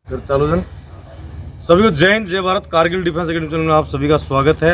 फिर चालू जन सभी को जय हिंद जय Bharat. Kargil defence academy channel में आप सभी का स्वागत है।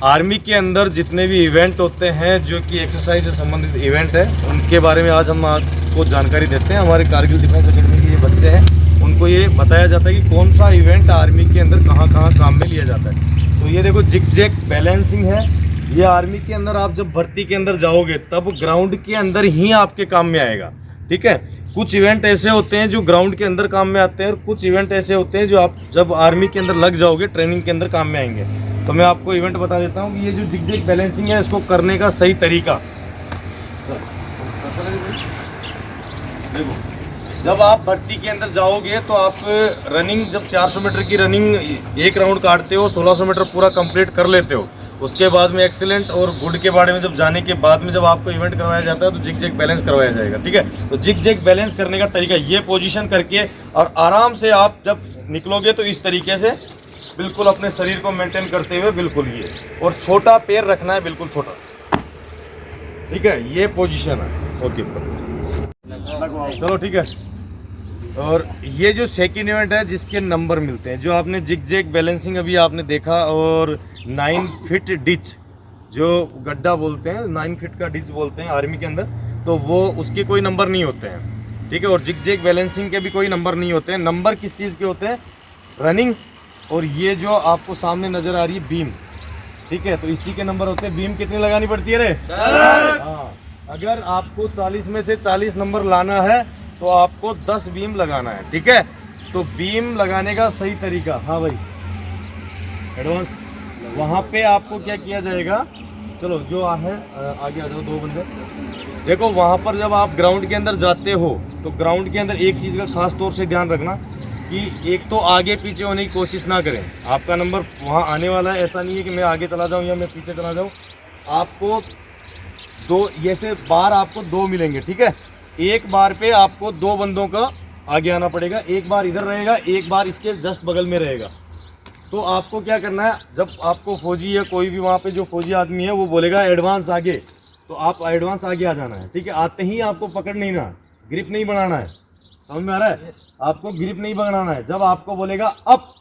आर्मी के अंदर जितने भी इवेंट होते हैं जो कि एक्सरसाइज से संबंधित इवेंट है उनके बारे में आज हम आपको जानकारी देते हैं। हमारे कारगिल डिफेंस एकेडमी के ये बच्चे हैं उनको ये बताया जाता है कि कौन सा इवेंट आर्मी के अंदर कहाँ कहाँ काम में लिया जाता है। तो ये देखो जिग जैग बैलेंसिंग है। ये आर्मी के अंदर आप जब भर्ती के अंदर जाओगे तब ग्राउंड के अंदर ही आपके काम में आएगा। ठीक है, कुछ इवेंट ऐसे होते हैं जो ग्राउंड के अंदर काम में आते हैं और कुछ इवेंट ऐसे होते हैं जो आप जब आर्मी के अंदर लग जाओगे ट्रेनिंग के अंदर काम में आएंगे। तो मैं आपको इवेंट बता देता हूँ कि ये जो जिग जैग बैलेंसिंग है इसको करने का सही तरीका देखो। जब आप भर्ती के अंदर जाओगे तो आप रनिंग जब 400 मीटर की रनिंग एक राउंड काटते हो, 1600 मीटर पूरा कंप्लीट कर लेते हो। उसके बाद में एक्सीलेंट और गुड के बारे में जब जाने के बाद में जब आपको इवेंट करवाया जाता है तो जिग जैग बैलेंस करवाया जाएगा। ठीक है, तो जिग जैग बैलेंस करने का तरीका ये पोजीशन करके और आराम से आप जब निकलोगे तो इस तरीके से बिल्कुल अपने शरीर को मेंटेन करते हुए बिल्कुल ये, और छोटा पैर रखना है, बिल्कुल छोटा। ठीक है, ये पोजीशन है। ओके चलो ठीक है। और ये जो सेकंड इवेंट है जिसके नंबर मिलते हैं, जो आपने जिग जैग बैलेंसिंग अभी आपने देखा, और 9 फीट डिच जो गड्ढा बोलते हैं, 9 फीट का डिच बोलते हैं आर्मी के अंदर, तो वो उसके कोई नंबर नहीं होते हैं। ठीक है, और जिग जैग बैलेंसिंग के भी कोई नंबर नहीं होते हैं। नंबर किस चीज़ के होते हैं? रनिंग और ये जो आपको सामने नज़र आ रही है बीम। ठीक है, तो इसी के नंबर होते हैं। बीम कितनी लगानी पड़ती है रे? हाँ, अगर आपको 40 में से 40 नंबर लाना है तो आपको 10 बीम लगाना है। ठीक है, तो बीम लगाने का सही तरीका, हाँ भाई एडवांस, वहाँ पे आपको क्या किया जाएगा, चलो जो है आगे आ जाओ दो बंदे। देखो वहाँ पर जब आप ग्राउंड के अंदर जाते हो तो ग्राउंड के अंदर एक चीज़ का खास तौर से ध्यान रखना कि एक तो आगे पीछे होने की कोशिश ना करें। आपका नंबर वहाँ आने वाला है, ऐसा नहीं है कि मैं आगे चला जाऊँ या मैं पीछे चला जाऊँ। आपको दो जैसे बार आपको दो मिलेंगे। ठीक है, एक बार पे आपको दो बंदों का आगे आना पड़ेगा। एक बार इधर रहेगा, एक बार इसके जस्ट बगल में रहेगा। तो आपको क्या करना है, जब आपको फौजी या कोई भी वहाँ पे जो फौजी आदमी है वो बोलेगा एडवांस आगे, तो आप एडवांस आगे आ जाना है। ठीक है, आते ही आपको पकड़ नहीं ना, ग्रिप नहीं बनाना है। समझ में आ रहा है? आपको ग्रिप नहीं बनाना है। जब आपको बोलेगा अप,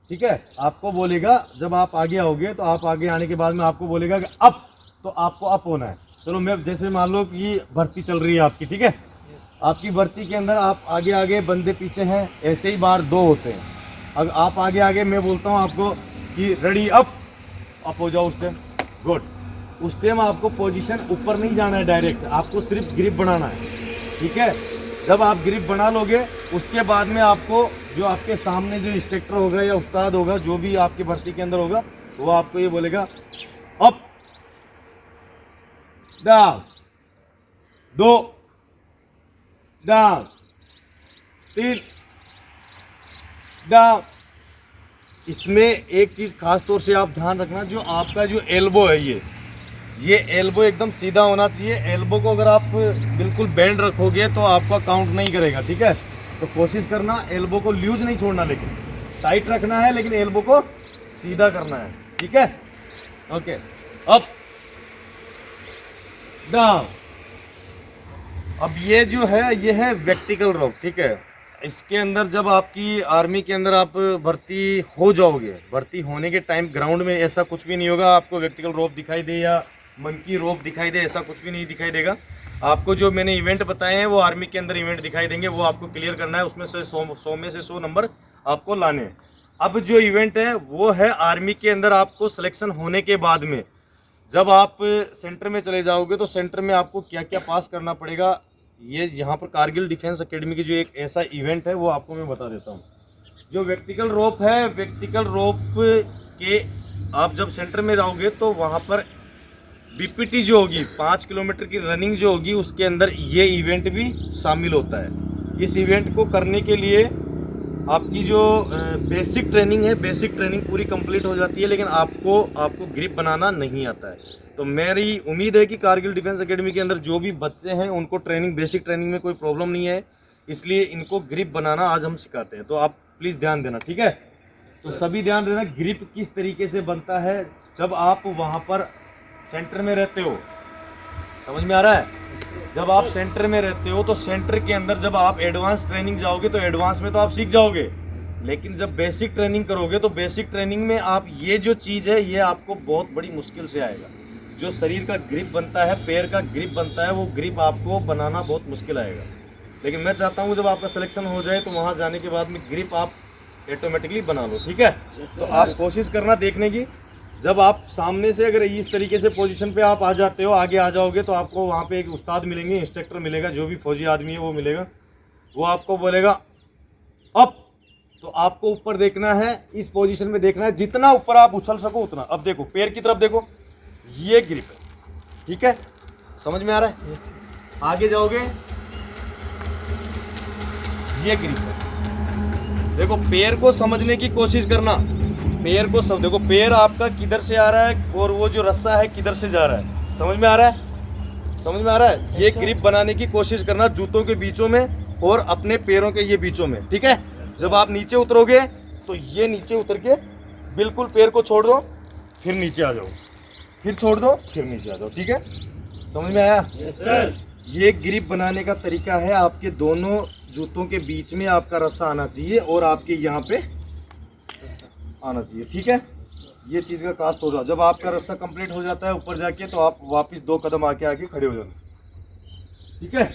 ठीक है, आपको बोलेगा जब आप आगे आओगे तो आप आगे आने के बाद में आपको बोलेगा कि अप, तो आपको अप होना है। चलो मैं जैसे मान लो कि भर्ती चल रही है आपकी, ठीक है, आपकी भर्ती के अंदर आप आगे आगे बंदे पीछे हैं, ऐसे ही बार दो होते हैं। अगर आप आगे आगे मैं बोलता हूँ आपको कि रेडी अप हो जाओ, उस टाइम गुड। उस टाइम आपको पोजीशन ऊपर नहीं जाना है डायरेक्ट, आपको सिर्फ ग्रिप बनाना है। ठीक है, जब आप ग्रिप बना लोगे उसके बाद में आपको जो आपके सामने जो इंस्ट्रक्टर होगा या उस्ताद होगा, जो भी आपकी भर्ती के अंदर होगा, वो आपको ये बोलेगा अप डाउन, 2 डाउन, 3 डाउन। इसमें एक चीज़ खास तौर से आप ध्यान रखना, जो आपका जो एल्बो है ये एल्बो एकदम सीधा होना चाहिए। एल्बो को अगर आप बिल्कुल बेंड रखोगे तो आपका काउंट नहीं करेगा। ठीक है, तो कोशिश करना एल्बो को लूज नहीं छोड़ना, लेकिन टाइट रखना है, लेकिन एल्बो को सीधा करना है। ठीक है, ओके, अप डाउन। अब ये जो है ये है वर्टिकल रोप। ठीक है, इसके अंदर जब आपकी आर्मी के अंदर आप भर्ती हो जाओगे, भर्ती होने के टाइम ग्राउंड में ऐसा कुछ भी नहीं होगा आपको वर्टिकल रोप दिखाई दे या मंकी रोप दिखाई दे, ऐसा कुछ भी नहीं दिखाई देगा आपको। जो मैंने इवेंट बताए हैं वो आर्मी के अंदर इवेंट दिखाई देंगे, वो आपको क्लियर करना है। उसमें से 100 में से 100 नंबर आपको लाने हैं। अब जो इवेंट है वो है आर्मी के अंदर आपको सिलेक्शन होने के बाद में जब आप सेंटर में चले जाओगे तो सेंटर में आपको क्या क्या पास करना पड़ेगा, ये यहाँ पर कारगिल डिफेंस एकेडमी की जो एक ऐसा इवेंट है वो आपको मैं बता देता हूँ। जो वर्टिकल रोप है, वर्टिकल रोप के आप जब सेंटर में जाओगे तो वहाँ पर बीपीटी जो होगी 5 किलोमीटर की रनिंग जो होगी उसके अंदर ये इवेंट भी शामिल होता है। इस इवेंट को करने के लिए आपकी जो बेसिक ट्रेनिंग है, बेसिक ट्रेनिंग पूरी कंप्लीट हो जाती है, लेकिन आपको ग्रिप बनाना नहीं आता है। तो मेरी उम्मीद है कि कारगिल डिफेंस एकेडमी के अंदर जो भी बच्चे हैं उनको ट्रेनिंग, बेसिक ट्रेनिंग में कोई प्रॉब्लम नहीं है, इसलिए इनको ग्रिप बनाना आज हम सिखाते हैं। तो आप प्लीज़ ध्यान देना। ठीक है, तो सभी ध्यान देना ग्रिप किस तरीके से बनता है जब आप वहाँ पर सेंटर में रहते हो। समझ में आ रहा है? जब आप सेंटर में रहते हो तो सेंटर के अंदर जब आप एडवांस ट्रेनिंग जाओगे तो एडवांस में तो आप सीख जाओगे, लेकिन जब बेसिक ट्रेनिंग करोगे तो बेसिक ट्रेनिंग में आप ये जो चीज़ है ये आपको बहुत बड़ी मुश्किल से आएगा। जो शरीर का ग्रिप बनता है, पैर का ग्रिप बनता है, वो ग्रिप आपको बनाना बहुत मुश्किल आएगा। लेकिन मैं चाहता हूँ जब आपका सिलेक्शन हो जाए तो वहाँ जाने के बाद में ग्रिप आप ऑटोमेटिकली बना लो, ठीक है। तो आप कोशिश करना देखने की, जब आप सामने से अगर इस तरीके से पोजीशन पे आप आ जाते हो, आगे आ जाओगे, तो आपको वहाँ पे एक उस्ताद मिलेंगे, इंस्ट्रक्टर मिलेगा, जो भी फौजी आदमी है वो मिलेगा, वो आपको बोलेगा अप, तो आपको ऊपर देखना है, इस पोजीशन में देखना है, जितना ऊपर आप उछल सको उतना। अब देखो पैर की तरफ देखो, ये ग्रिप है, ठीक है, समझ में आ रहा है। आगे जाओगे, ये ग्रिप है। देखो पैर को समझने की कोशिश करना, पैर को सब देखो, पैर आपका किधर से आ रहा है और वो जो रस्सा है किधर से जा रहा है, समझ में आ रहा है, समझ में आ रहा है। ये ग्रिप बनाने की कोशिश करना जूतों के बीचों में और अपने पैरों के ये बीचों में, ठीक है। जब आप नीचे उतरोगे तो ये नीचे उतर के बिल्कुल पैर को छोड़ दो, फिर नीचे आ जाओ, फिर छोड़ दो, फिर नीचे आ जाओ, ठीक है, समझ में आया। सर ये ग्रिप बनाने का तरीका है, आपके दोनों जूतों के बीच में आपका रस्सा आना चाहिए और आपके यहाँ पे आना चाहिए, ठीक है। ये चीज़ का कास्ट होगा। जब आपका रस्सा कंप्लीट हो जाता है ऊपर जाके, तो आप वापस 2 कदम आके खड़े हो जाना, ठीक है।